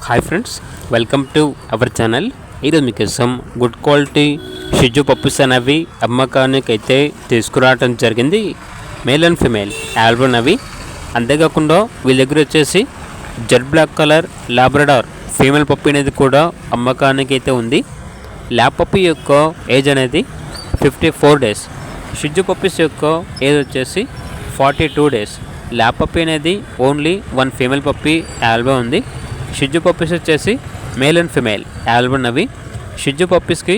Hi friends, welcome to our channel. ఈరోజు మీకోసం good quality షిజు puppies అనేవి అమ్మకానికి అయితే తీసుకురావడం జరిగింది. మేల్ అండ్ ఫిమేల్ ఆల్బన్ అవి. అంతేకాకుండా వీళ్ళ దగ్గర వచ్చేసి jet black colour Labrador female puppy అనేది కూడా అమ్మకానికి అయితే ఉంది. ల్యాబ్ పప్పీ యొక్క ఏజ్ అనేది 54 డేస్. షిజు పప్పీస్ యొక్క ఏజ్ వచ్చేసి 42 డేస్. ల్యాబ్ పప్పీ అనేది ఓన్లీ 1 ఫీమేల్ పప్పీ ఆల్బన్ ఉంది. షిజు పప్పీస్ వచ్చేసి మేల్ అండ్ ఫిమేల్ ఆల్బన్ అవి. షిజు పప్పీస్కి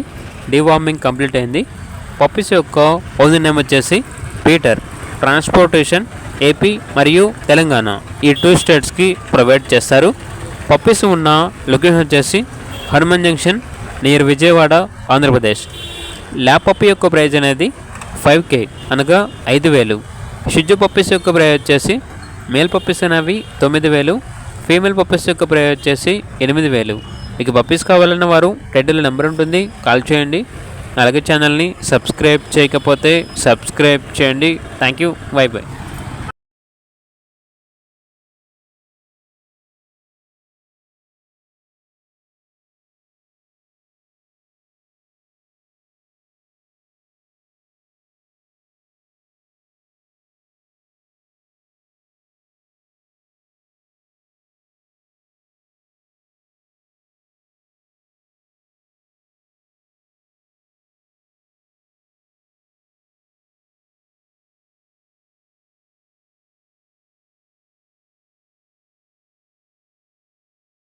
డీవార్మింగ్ కంప్లీట్ అయింది. పప్పీస్ యొక్క ఓనర్ నేమ్ వచ్చేసి పీటర్. ట్రాన్స్పోర్టేషన్ ఏపీ మరియు తెలంగాణ ఈ 2 స్టేట్స్కి ప్రొవైడ్ చేస్తారు. పప్పీస్ ఉన్న లొకేషన్ వచ్చేసి Hanuman junction near Vijayawada, Andhra Pradesh. Lab puppy యొక్క ప్రైజ్ అనేది 5K అనగా 5,000. షిజు పప్పీస్ యొక్క ప్రైజ్ వచ్చేసి మేల్ పప్పీస్ అనేవి 9,000, ఫీమేల్ పప్పీస్ యొక్క ప్రైజ్ వచ్చేసి 8,000. మీకు పప్పీస్ కావాలన్న వారు టైటిల్ నెంబర్ ఉంటుంది, కాల్ చేయండి. అలాగే ఛానల్ని సబ్స్క్రైబ్ చేయకపోతే సబ్స్క్రైబ్ చేయండి. Thank you, by by.